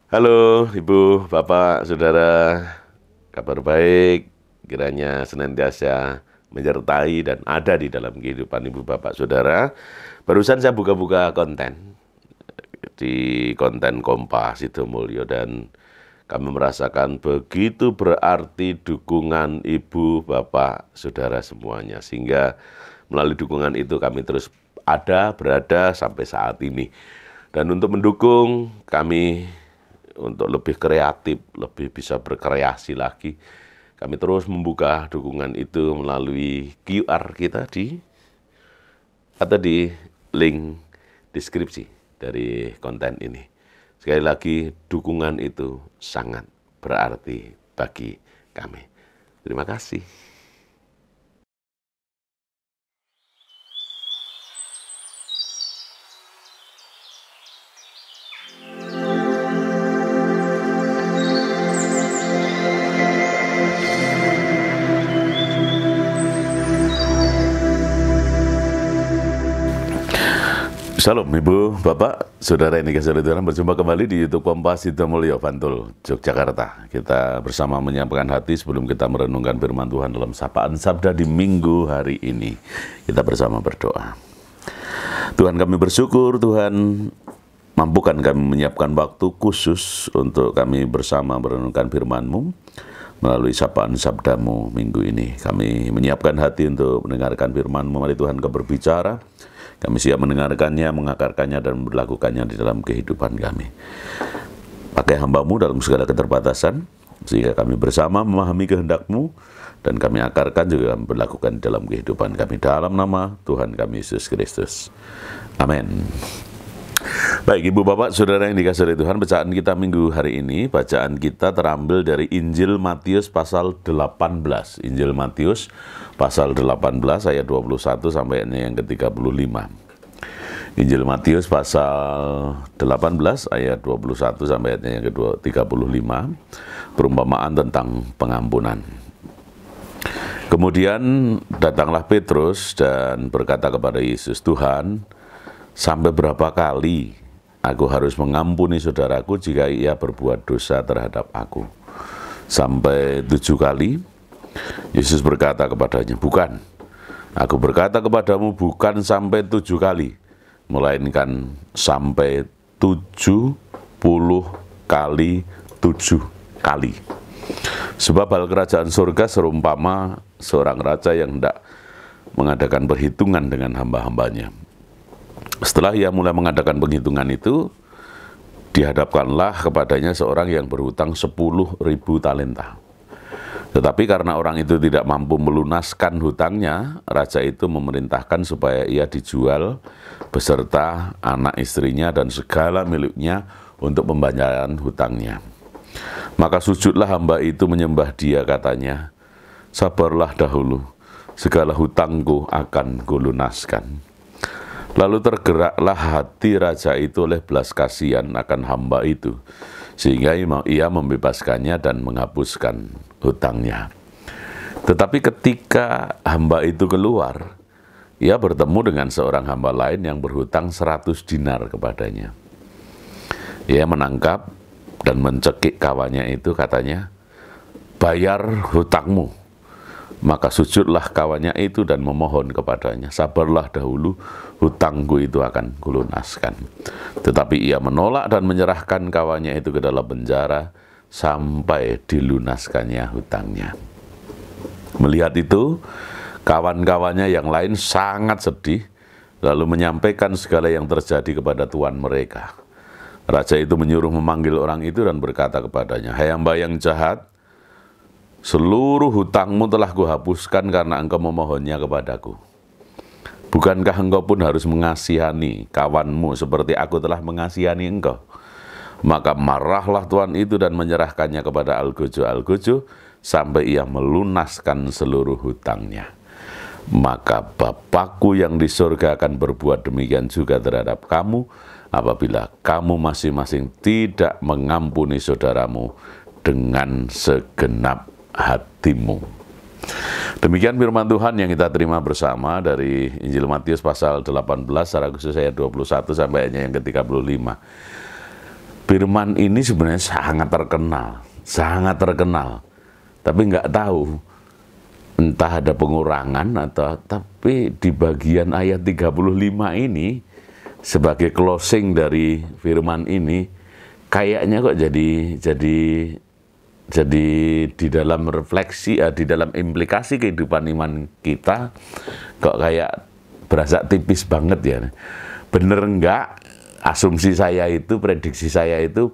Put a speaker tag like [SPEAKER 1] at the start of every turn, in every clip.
[SPEAKER 1] Halo Ibu, Bapak, Saudara, kabar baik, kiranya senantiasa menyertai dan ada di dalam kehidupan Ibu, Bapak, Saudara. Barusan saya buka-buka konten di konten Kompas Sidomulyo dan kami merasakan begitu berarti dukungan Ibu, Bapak, Saudara semuanya. Sehingga melalui dukungan itu kami terus berada sampai saat ini. Dan untuk mendukung kami untuk lebih kreatif, lebih bisa berkreasi lagi, kami terus membuka dukungan itu melalui QR kita atau di link deskripsi dari konten ini. Sekali lagi, dukungan itu sangat berarti bagi kami. Terima kasih. Salam Ibu, Bapak, Saudara yang dikasihi Tuhan, berjumpa kembali di YouTube Kompas Sidomulyo, Bantul, Yogyakarta. Kita bersama menyiapkan hati sebelum kita merenungkan firman Tuhan dalam sapaan sabda di minggu hari ini. Kita bersama berdoa. Tuhan, kami bersyukur, Tuhan mampukan kami menyiapkan waktu khusus untuk kami bersama merenungkan firman-Mu melalui sapaan sabda-Mu minggu ini. Kami menyiapkan hati untuk mendengarkan firman-Mu, mari Tuhan Kau berbicara. Kami siap mendengarkannya, mengakarkannya, dan melakukannya di dalam kehidupan kami. Pakai hamba-Mu dalam segala keterbatasan, sehingga kami bersama memahami kehendak-Mu, dan kami akarkan juga berlakukan dalam kehidupan kami. Dalam nama Tuhan kami Yesus Kristus. Amin. Baik, Ibu, Bapak, Saudara yang dikasihi Tuhan, bacaan kita minggu hari ini, bacaan kita terambil dari Injil Matius pasal 18. Injil Matius pasal 18 ayat 21 sampai yang ke-35. Injil Matius pasal 18 ayat 21 sampai yang ke-35, perumpamaan tentang pengampunan. Kemudian datanglah Petrus dan berkata kepada Yesus, "Tuhan, sampai berapa kali aku harus mengampuni saudaraku jika ia berbuat dosa terhadap aku? Sampai 7 kali?" Yesus berkata kepadanya, "Bukan. Aku berkata kepadamu bukan sampai 7 kali, melainkan sampai 70 kali 7 kali. Sebab hal kerajaan surga serumpama seorang raja yang hendak mengadakan perhitungan dengan hamba-hambanya. Setelah ia mulai mengadakan penghitungan itu, dihadapkanlah kepadanya seorang yang berhutang 10.000 talenta. Tetapi karena orang itu tidak mampu melunaskan hutangnya, raja itu memerintahkan supaya ia dijual beserta anak istrinya dan segala miliknya untuk pembayaran hutangnya. Maka sujudlah hamba itu menyembah dia, katanya, 'Sabarlah dahulu, segala hutangku akan kulunaskan.' Lalu tergeraklah hati raja itu oleh belas kasihan akan hamba itu, sehingga ia membebaskannya dan menghapuskan hutangnya. Tetapi ketika hamba itu keluar, ia bertemu dengan seorang hamba lain yang berhutang 100 dinar kepadanya. Ia menangkap dan mencekik kawannya itu, katanya, 'Bayar hutangmu.' Maka sujudlah kawannya itu dan memohon kepadanya, 'Sabarlah dahulu, hutangku itu akan kulunaskan.' Tetapi ia menolak dan menyerahkan kawannya itu ke dalam penjara sampai dilunaskannya hutangnya." Melihat itu, kawan-kawannya yang lain sangat sedih, lalu menyampaikan segala yang terjadi kepada tuan mereka. Raja itu menyuruh memanggil orang itu dan berkata kepadanya, "Hai hamba yang jahat, seluruh hutangmu telah kuhapuskan karena engkau memohonnya kepadaku. Bukankah engkau pun harus mengasihani kawanmu seperti aku telah mengasihani engkau?" Maka marahlah tuan itu dan menyerahkannya kepada algojo-algojo sampai ia melunaskan seluruh hutangnya. Maka Bapakku yang di surga akan berbuat demikian juga terhadap kamu, apabila kamu masing-masing tidak mengampuni saudaramu dengan segenap hatimu. Demikian firman Tuhan yang kita terima bersama dari Injil Matius pasal 18, secara khusus ayat 21 sampai yang ke-35. firman ini sebenarnya sangat terkenal, tapi nggak tahu entah ada pengurangan atau, tapi di bagian ayat 35 ini sebagai closing dari firman ini kayaknya kok jadi di dalam refleksi, di dalam implikasi kehidupan iman kita kok kayak berasa tipis banget ya. Bener enggak asumsi saya itu, prediksi saya itu?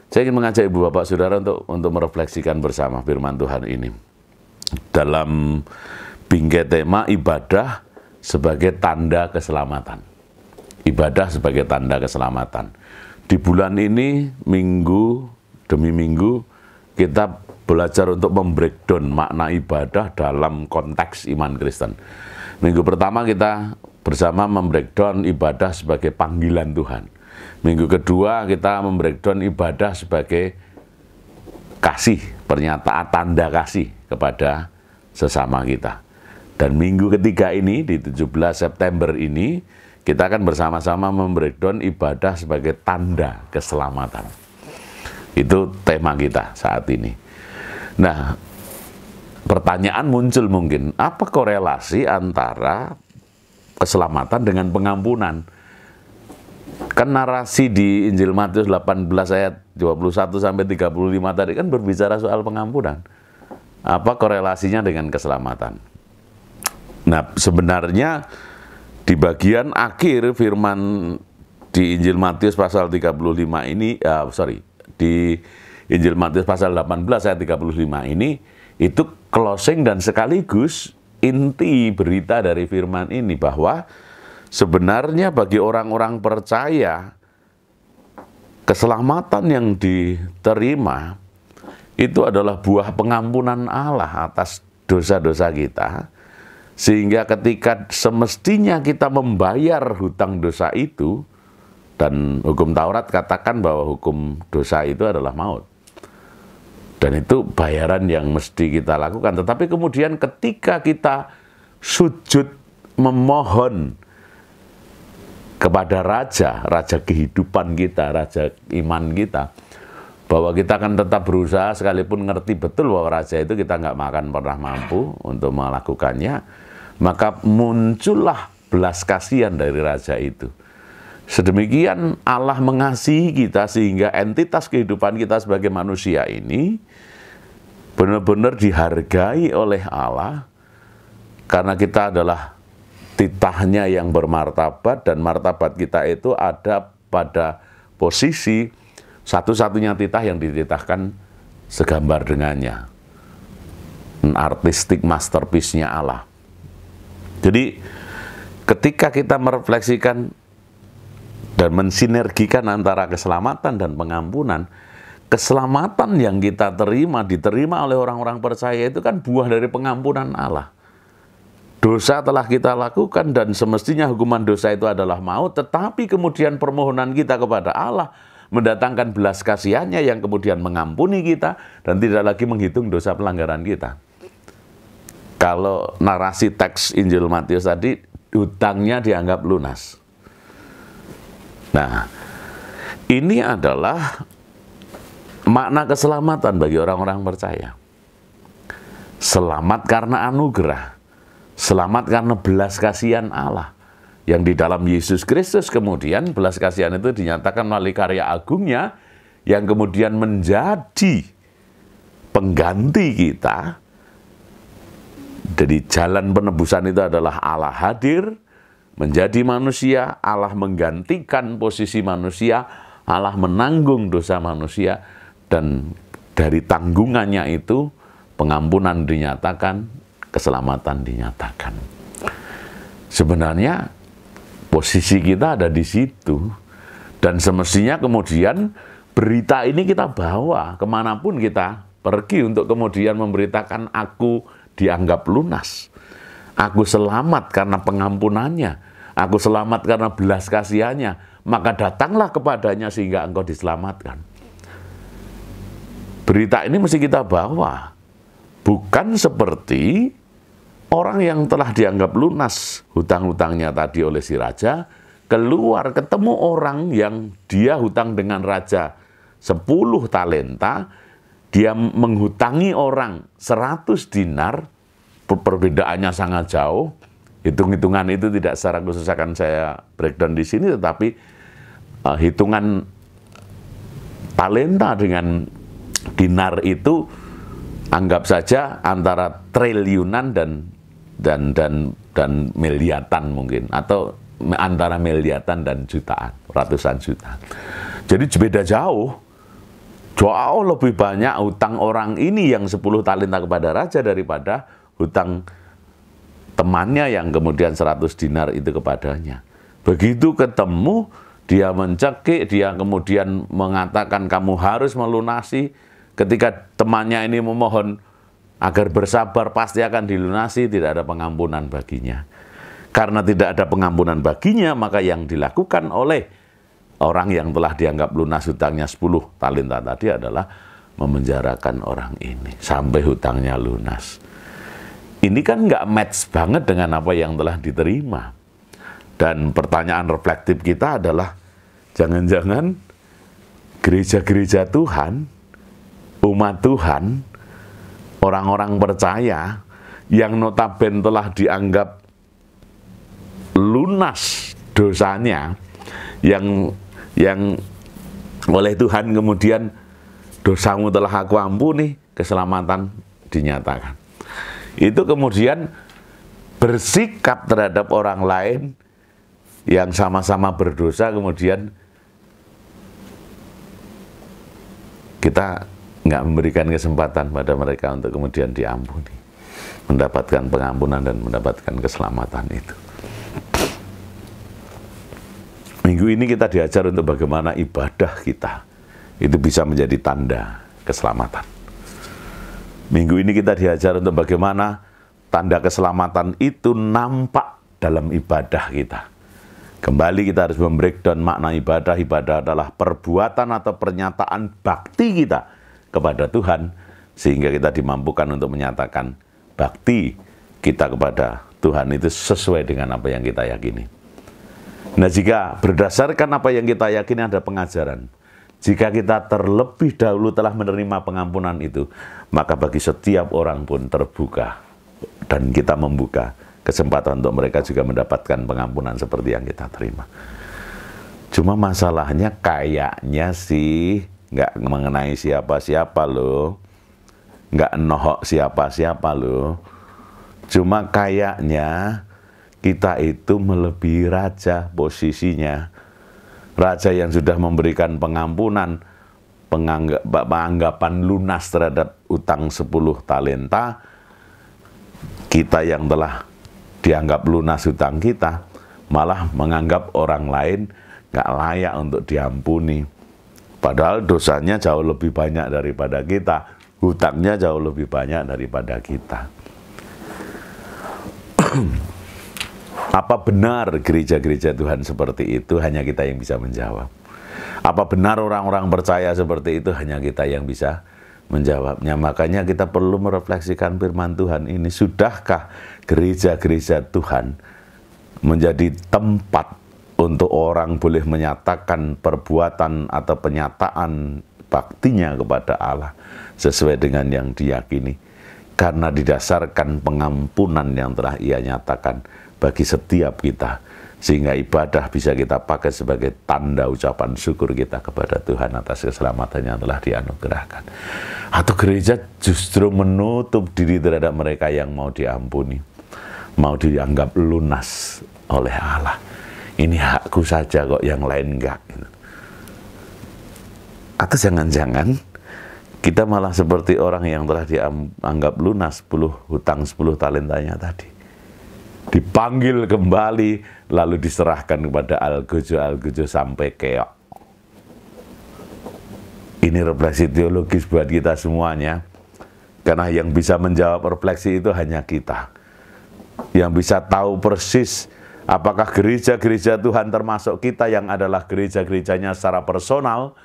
[SPEAKER 1] Saya ingin mengajak ibu bapak saudara untuk merefleksikan bersama firman Tuhan ini dalam bingkai tema ibadah sebagai tanda keselamatan. Ibadah sebagai tanda keselamatan. Di bulan ini, minggu demi minggu, kita belajar untuk membreakdown makna ibadah dalam konteks iman Kristen. Minggu pertama kita bersama membreakdown ibadah sebagai panggilan Tuhan. Minggu kedua kita membreakdown ibadah sebagai kasih, pernyataan tanda kasih kepada sesama kita. Dan minggu ketiga ini, di 17 September ini, kita akan bersama-sama membreakdown ibadah sebagai tanda keselamatan. Itu tema kita saat ini. Nah, pertanyaan muncul mungkin, apa korelasi antara keselamatan dengan pengampunan? Kan narasi di Injil Matius 18 ayat 21 sampai 35 tadi kan berbicara soal pengampunan. Apa korelasinya dengan keselamatan? Nah, sebenarnya di bagian akhir firman di Injil Matius pasal 35 ini, di Injil Matius pasal 18 ayat 35 ini, itu closing dan sekaligus inti berita dari firman ini, bahwa sebenarnya bagi orang-orang percaya, keselamatan yang diterima itu adalah buah pengampunan Allah atas dosa-dosa kita, sehingga ketika semestinya kita membayar hutang dosa itu, dan hukum Taurat katakan bahwa hukum dosa itu adalah maut. Dan itu bayaran yang mesti kita lakukan. Tetapi kemudian ketika kita sujud memohon kepada Raja kehidupan kita, Raja iman kita, bahwa kita akan tetap berusaha sekalipun ngerti betul bahwa Raja itu kita nggak akan pernah mampu untuk melakukannya, maka muncullah belas kasihan dari Raja itu. Sedemikian Allah mengasihi kita sehingga entitas kehidupan kita sebagai manusia ini benar-benar dihargai oleh Allah, karena kita adalah titahnya yang bermartabat, dan martabat kita itu ada pada posisi satu-satunya titah yang dititahkan segambar dengannya, artistik masterpiece-nya Allah. Jadi ketika kita merefleksikan dan mensinergikan antara keselamatan dan pengampunan, keselamatan yang kita diterima oleh orang-orang percaya itu kan buah dari pengampunan Allah. Dosa telah kita lakukan dan semestinya hukuman dosa itu adalah maut, tetapi kemudian permohonan kita kepada Allah mendatangkan belas kasihannya yang kemudian mengampuni kita dan tidak lagi menghitung dosa pelanggaran kita. Kalau narasi teks Injil Matius tadi, hutangnya dianggap lunas. Nah, ini adalah makna keselamatan bagi orang-orang percaya. Selamat karena anugerah, selamat karena belas kasihan Allah, yang di dalam Yesus Kristus kemudian belas kasihan itu dinyatakan melalui karya agungnya, yang kemudian menjadi pengganti kita. Jadi jalan penebusan itu adalah Allah hadir, menjadi manusia, Allah menggantikan posisi manusia, Allah menanggung dosa manusia, dan dari tanggungannya itu pengampunan dinyatakan, keselamatan dinyatakan. Sebenarnya posisi kita ada di situ, dan semestinya kemudian berita ini kita bawa kemanapun kita pergi untuk kemudian memberitakan, aku dianggap lunas, aku selamat karena pengampunannya, aku selamat karena belas kasihannya, maka datanglah kepadanya sehingga engkau diselamatkan. Berita ini mesti kita bawa, bukan seperti orang yang telah dianggap lunas hutang-hutangnya tadi oleh si raja, keluar ketemu orang yang dia hutang dengan raja 10 talenta, dia menghutangi orang 100 dinar, perbedaannya sangat jauh. Hitung-hitungan itu tidak secara khusus akan saya breakdown di sini, tetapi hitungan talenta dengan dinar itu anggap saja antara triliunan dan miliatan mungkin, atau antara miliatan dan jutaan, ratusan juta. Jadi beda jauh lebih banyak hutang orang ini yang 10 talenta kepada raja daripada hutang temannya yang kemudian 100 dinar itu kepadanya. Begitu ketemu, dia mencekik, dia kemudian mengatakan kamu harus melunasi. Ketika temannya ini memohon agar bersabar, pasti akan dilunasi, tidak ada pengampunan baginya. Karena tidak ada pengampunan baginya, maka yang dilakukan oleh orang yang telah dianggap lunas hutangnya 10 talenta tadi adalah memenjarakan orang ini sampai hutangnya lunas. Ini kan nggak match banget dengan apa yang telah diterima. Dan pertanyaan reflektif kita adalah, jangan-jangan gereja-gereja Tuhan, umat Tuhan, orang-orang percaya yang notabene telah dianggap lunas dosanya, yang oleh Tuhan kemudian dosamu telah aku ampuni, keselamatan dinyatakan. Itu kemudian bersikap terhadap orang lain yang sama-sama berdosa, kemudian kita nggak memberikan kesempatan pada mereka untuk kemudian diampuni, mendapatkan pengampunan dan mendapatkan keselamatan itu. Minggu ini kita diajar untuk bagaimana ibadah kita itu bisa menjadi tanda keselamatan. Minggu ini kita diajar untuk bagaimana tanda keselamatan itu nampak dalam ibadah kita. Kembali kita harus membreakdown makna ibadah. Ibadah adalah perbuatan atau pernyataan bakti kita kepada Tuhan, sehingga kita dimampukan untuk menyatakan bakti kita kepada Tuhan itu sesuai dengan apa yang kita yakini. Nah, jika berdasarkan apa yang kita yakini ada pengajaran, jika kita terlebih dahulu telah menerima pengampunan itu, maka bagi setiap orang pun terbuka dan kita membuka kesempatan untuk mereka juga mendapatkan pengampunan seperti yang kita terima. Cuma masalahnya kayaknya sih nggak mengenai siapa-siapa loh, nggak nohok siapa-siapa loh. Cuma kayaknya kita itu melebihi raja posisinya. Raja yang sudah memberikan pengampunan, penganggapan lunas terhadap utang 10 talenta, kita yang telah dianggap lunas hutang kita, malah menganggap orang lain nggak layak untuk diampuni. Padahal dosanya jauh lebih banyak daripada kita, hutangnya jauh lebih banyak daripada kita. Apa benar gereja-gereja Tuhan seperti itu? Hanya kita yang bisa menjawab. Apa benar orang-orang percaya seperti itu? Hanya kita yang bisa menjawabnya. Makanya kita perlu merefleksikan firman Tuhan ini. Sudahkah gereja-gereja Tuhan menjadi tempat untuk orang boleh menyatakan perbuatan atau penyataan baktinya kepada Allah sesuai dengan yang diyakini? Karena didasarkan pengampunan yang telah Ia nyatakan bagi setiap kita, sehingga ibadah bisa kita pakai sebagai tanda ucapan syukur kita kepada Tuhan atas keselamatan yang telah dianugerahkan. Atau gereja justru menutup diri terhadap mereka yang mau diampuni, mau dianggap lunas oleh Allah. Ini hakku saja kok, yang lain enggak. Atau jangan-jangan kita malah seperti orang yang telah dianggap lunas hutang 10 talentanya tadi. Dipanggil kembali, lalu diserahkan kepada algojo sampai keok. Ini refleksi teologis buat kita semuanya, karena yang bisa menjawab refleksi itu hanya kita. Yang bisa tahu persis apakah gereja-gereja Tuhan termasuk kita yang adalah gereja-gerejanya secara personal,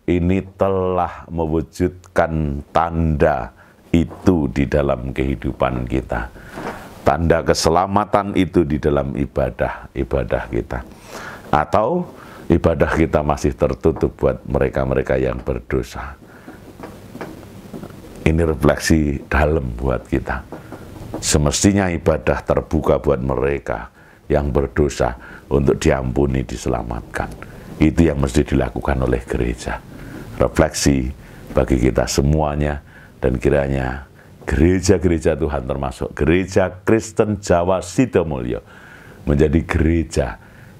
[SPEAKER 1] ini telah mewujudkan tanda itu di dalam kehidupan kita. Tanda keselamatan itu di dalam ibadah kita. Atau ibadah kita masih tertutup buat mereka-mereka yang berdosa. Ini refleksi dalam buat kita. Semestinya ibadah terbuka buat mereka yang berdosa untuk diampuni, diselamatkan. Itu yang mesti dilakukan oleh gereja. Refleksi bagi kita semuanya, dan kiranya gereja-gereja Tuhan termasuk gereja Kristen Jawa Sidomulyo menjadi gereja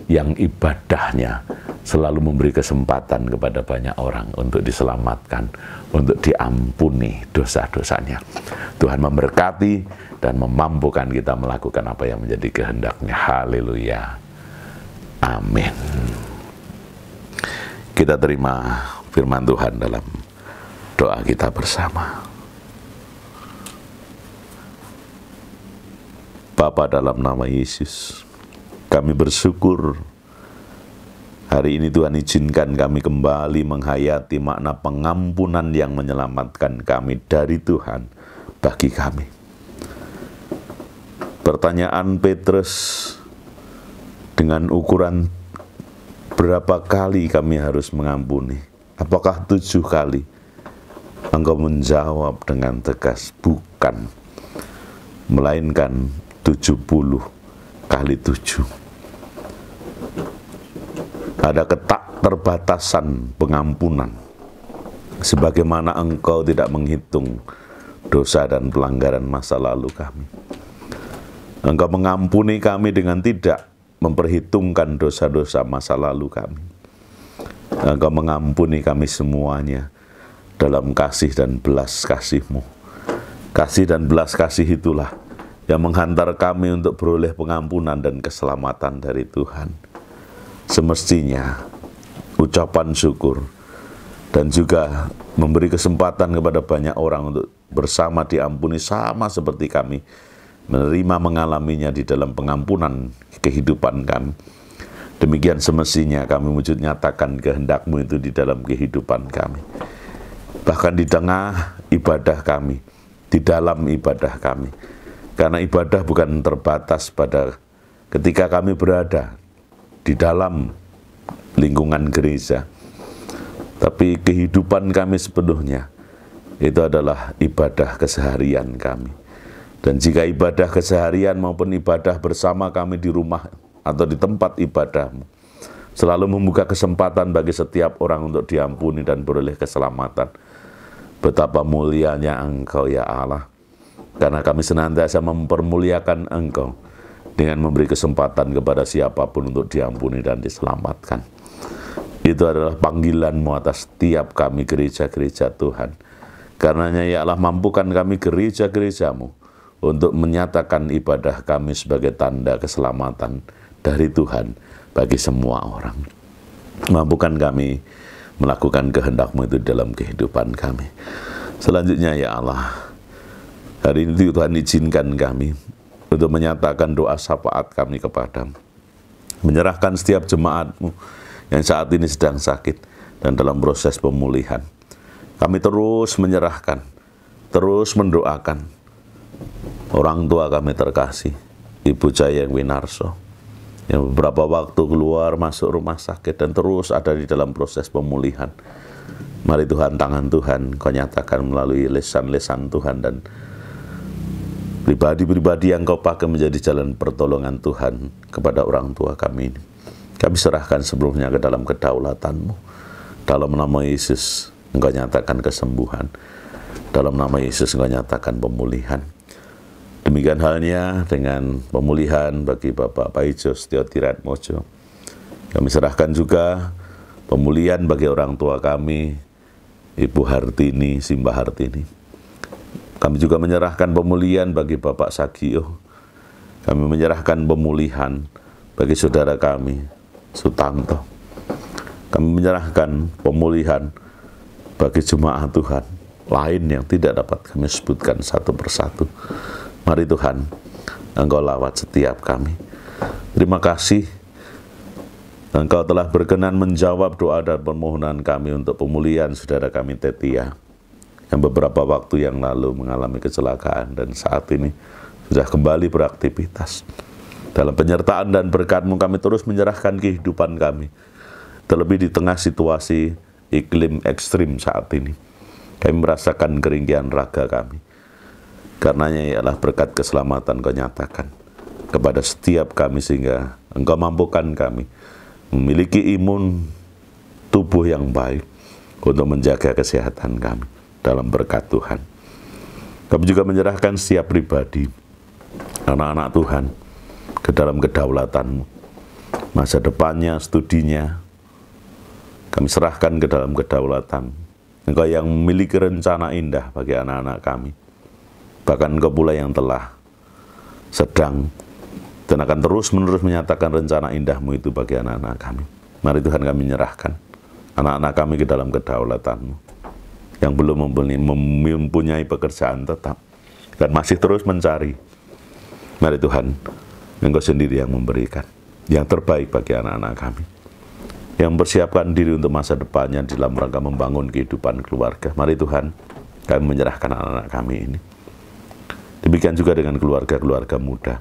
[SPEAKER 1] yang ibadahnya selalu memberi kesempatan kepada banyak orang untuk diselamatkan, untuk diampuni dosa-dosanya. Tuhan memberkati dan memampukan kita melakukan apa yang menjadi kehendaknya. Haleluya. Amin. Kita terima firman Tuhan dalam doa kita bersama. Bapa, dalam nama Yesus, kami bersyukur hari ini Tuhan izinkan kami kembali menghayati makna pengampunan yang menyelamatkan kami dari Tuhan bagi kami. Pertanyaan Petrus dengan ukuran berapa kali kami harus mengampuni? Apakah 7 kali? Engkau menjawab dengan tegas, bukan, melainkan 70 kali 7. Ada keterbatasan pengampunan, sebagaimana Engkau tidak menghitung dosa dan pelanggaran masa lalu kami. Engkau mengampuni kami dengan tidak memperhitungkan dosa-dosa masa lalu kami. Engkau mengampuni kami semuanya dalam kasih dan belas kasih-Mu. Kasih dan belas kasih itulah yang menghantar kami untuk beroleh pengampunan dan keselamatan dari Tuhan. Semestinya ucapan syukur dan juga memberi kesempatan kepada banyak orang untuk bersama diampuni sama seperti kami menerima mengalaminya di dalam pengampunan kehidupan kami. Demikian semestinya kami wujud nyatakan kehendak-Mu itu di dalam kehidupan kami. Bahkan di tengah ibadah kami, di dalam ibadah kami. Karena ibadah bukan terbatas pada ketika kami berada di dalam lingkungan gereja, tapi kehidupan kami sepenuhnya itu adalah ibadah keseharian kami. Dan jika ibadah keseharian maupun ibadah bersama kami di rumah atau di tempat ibadah-Mu selalu membuka kesempatan bagi setiap orang untuk diampuni dan beroleh keselamatan, betapa mulianya Engkau ya Allah. Karena kami senantiasa mempermuliakan Engkau dengan memberi kesempatan kepada siapapun untuk diampuni dan diselamatkan. Itu adalah panggilan-Mu atas setiap kami gereja-gereja Tuhan. Karenanya ya Allah, mampukan kami gereja-gereja-Mu untuk menyatakan ibadah kami sebagai tanda keselamatan dari Tuhan bagi semua orang. Mampukan kami melakukan kehendak-Mu itu dalam kehidupan kami. Selanjutnya ya Allah, hari ini Tuhan izinkan kami untuk menyatakan doa syafaat kami kepadamu. Menyerahkan setiap jemaat-Mu yang saat ini sedang sakit dan dalam proses pemulihan. Kami terus menyerahkan, terus mendoakan orang tua kami terkasih, Ibu Jayeng Winarso, yang beberapa waktu keluar masuk rumah sakit dan terus ada di dalam proses pemulihan. Mari Tuhan, tangan Tuhan Kau nyatakan melalui lesan-lesan Tuhan dan pribadi-pribadi yang Kau pakai menjadi jalan pertolongan Tuhan kepada orang tua kami ini. Kami serahkan sebelumnya ke dalam kedaulatan-Mu. Dalam nama Yesus Engkau nyatakan kesembuhan. Dalam nama Yesus Engkau nyatakan pemulihan. Demikian halnya dengan pemulihan bagi Bapak Paijo Setiotirat Mojo. Kami serahkan juga pemulihan bagi orang tua kami, Ibu Hartini, Simbah Hartini. Kami juga menyerahkan pemulihan bagi Bapak Sagio. Kami menyerahkan pemulihan bagi saudara kami, Sutanto. Kami menyerahkan pemulihan bagi jemaat Tuhan lain yang tidak dapat kami sebutkan satu persatu. Mari Tuhan, Engkau lawat setiap kami. Terima kasih Engkau telah berkenan menjawab doa dan permohonan kami untuk pemulihan saudara kami Tetia, yang beberapa waktu yang lalu mengalami kecelakaan dan saat ini sudah kembali beraktivitas. Dalam penyertaan dan berkat-Mu kami terus menyerahkan kehidupan kami Terlebih di tengah situasi iklim ekstrim saat ini, kami merasakan keringkihan raga kami. Karenanya ialah berkat keselamatan Kau nyatakan kepada setiap kami, sehingga Engkau mampukan kami memiliki imun tubuh yang baik untuk menjaga kesehatan kami dalam berkat Tuhan. Kami juga menyerahkan setiap pribadi, anak-anak Tuhan, ke dalam kedaulatan-Mu. Masa depannya, studinya, kami serahkan ke dalam kedaulatan. Engkau yang memiliki rencana indah bagi anak-anak kami. Bahkan Engkau pula yang telah sedang dan akan terus-menerus menyatakan rencana indah-Mu itu bagi anak-anak kami. Mari Tuhan, kami menyerahkan anak-anak kami ke dalam kedaulatan-Mu, yang belum mempunyai pekerjaan tetap dan masih terus mencari. Mari Tuhan, Engkau sendiri yang memberikan yang terbaik bagi anak-anak kami, yang mempersiapkan diri untuk masa depannya dalam rangka membangun kehidupan keluarga. Mari Tuhan, kami menyerahkan anak-anak kami ini. Demikian juga dengan keluarga-keluarga muda.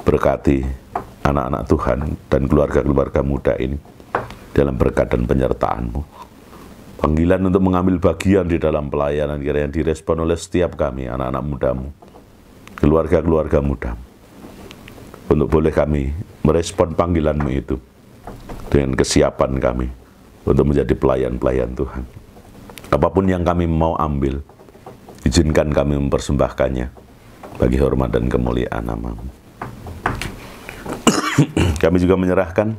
[SPEAKER 1] Berkati anak-anak Tuhan dan keluarga-keluarga muda ini dalam berkat dan penyertaan-Mu. Panggilan untuk mengambil bagian di dalam pelayanan kiranya direspon oleh setiap kami, anak-anak muda-Mu, keluarga-keluarga muda, untuk boleh kami merespon panggilan-Mu itu dengan kesiapan kami untuk menjadi pelayan-pelayan Tuhan. Apapun yang kami mau ambil, izinkan kami mempersembahkannya bagi hormat dan kemuliaan nama-Mu. Kami juga menyerahkan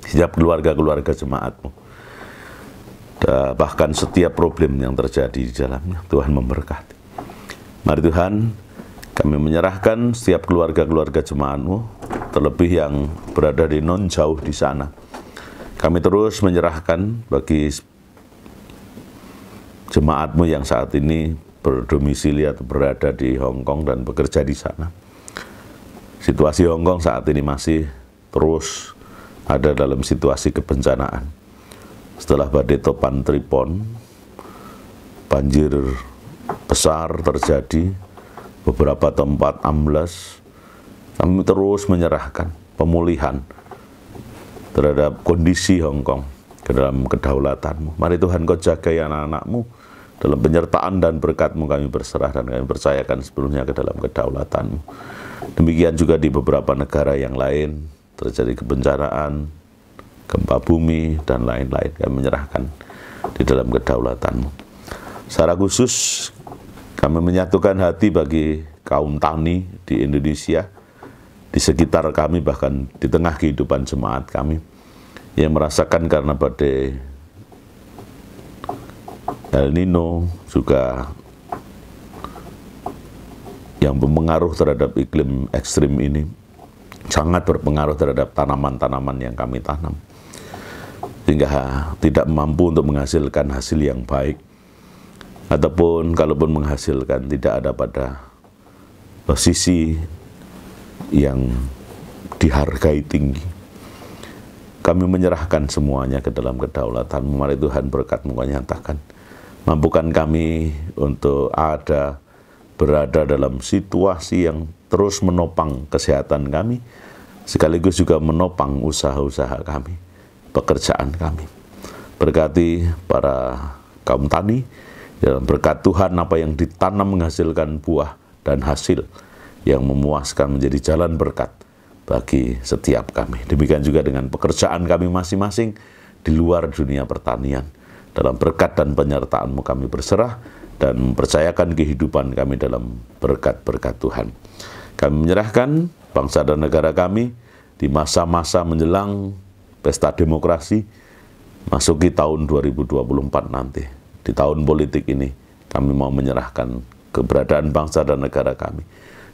[SPEAKER 1] setiap keluarga-keluarga jemaat-Mu, bahkan setiap problem yang terjadi di dalamnya. Tuhan memberkati. Mari Tuhan, kami menyerahkan setiap keluarga-keluarga jemaat-Mu, terlebih yang berada di non jauh di sana. Kami terus menyerahkan bagi jemaat-Mu yang saat ini berdomisili atau berada di Hong Kong dan bekerja di sana. Situasi Hong Kong saat ini masih terus ada dalam situasi kebencanaan. Setelah badai topan Tripon, banjir besar terjadi, beberapa tempat amblas. Kami terus menyerahkan pemulihan terhadap kondisi Hong Kong ke dalam kedaulatan-Mu. Mari Tuhan, Kau jaga anak-anak-Mu dalam penyertaan dan berkat-Mu. Kami berserah dan kami percayakan sepenuhnya ke dalam kedaulatan-Mu. Demikian juga di beberapa negara yang lain terjadi kebencanaan, gempa bumi, dan lain-lain. Kami menyerahkan di dalam kedaulatan-Mu. Secara khusus, kami menyatukan hati bagi kaum tani di Indonesia, di sekitar kami, bahkan di tengah kehidupan jemaat kami, yang merasakan karena badai El Nino, juga yang berpengaruh terhadap iklim ekstrim ini, sangat berpengaruh terhadap tanaman-tanaman yang kami tanam, sehingga tidak mampu untuk menghasilkan hasil yang baik, ataupun kalaupun menghasilkan tidak ada pada posisi yang dihargai tinggi. Kami menyerahkan semuanya ke dalam kedaulatan-Mu. Mari Tuhan, berkat-Mu Kau nyatakan, mampukan kami untuk berada dalam situasi yang terus menopang kesehatan kami, sekaligus juga menopang usaha-usaha kami, pekerjaan kami. Berkati para kaum tani, dalam berkat Tuhan apa yang ditanam menghasilkan buah dan hasil yang memuaskan menjadi jalan berkat bagi setiap kami. Demikian juga dengan pekerjaan kami masing-masing di luar dunia pertanian. Dalam berkat dan penyertaan-Mu kami berserah dan mempercayakan kehidupan kami dalam berkat-berkat Tuhan. Kami menyerahkan bangsa dan negara kami di masa-masa menjelang pesta demokrasi, masuki tahun 2024 nanti. Di tahun politik ini, kami mau menyerahkan keberadaan bangsa dan negara kami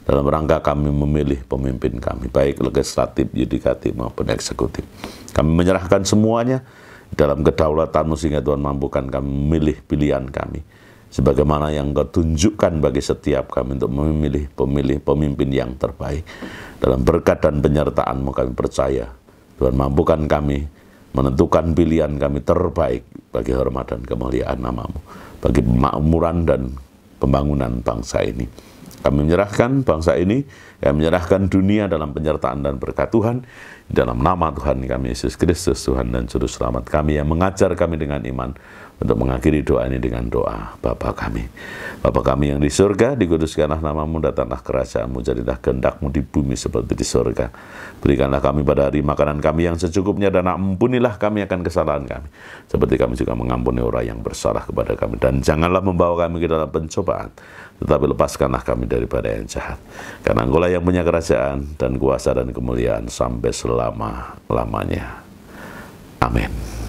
[SPEAKER 1] dalam rangka kami memilih pemimpin kami, baik legislatif, yudikatif, maupun eksekutif. Kami menyerahkan semuanya dalam kedaulatan-Mu, sehingga Tuhan mampukan kami memilih pilihan kami, sebagaimana yang Kau tunjukkan bagi setiap kami untuk memilih pemimpin yang terbaik. Dalam berkat dan penyertaan-Mu kami percaya, Tuhan mampukan kami menentukan pilihan kami terbaik bagi hormat dan kemuliaan nama-Mu, bagi kemakmuran dan pembangunan bangsa ini. Kami menyerahkan bangsa ini, kami menyerahkan dunia dalam penyertaan dan berkat Tuhan. Dalam nama Tuhan kami Yesus Kristus, Tuhan dan Juru Selamat kami, yang mengajar kami dengan iman, untuk mengakhiri doa ini dengan doa Bapa kami. Bapa kami yang di surga, dikuduskanlah namamu, datanglah kerajaanmu, jadilah kehendakmu di bumi seperti di surga. Berikanlah kami pada hari makanan kami yang secukupnya, dan ampunilah kami akan kesalahan kami, seperti kami juga mengampuni orang yang bersalah kepada kami. Dan janganlah membawa kami ke dalam pencobaan, tetapi lepaskanlah kami daripada yang jahat. Karena Engkau lah yang punya kerajaan dan kuasa dan kemuliaan sampai selama-lamanya. Amin.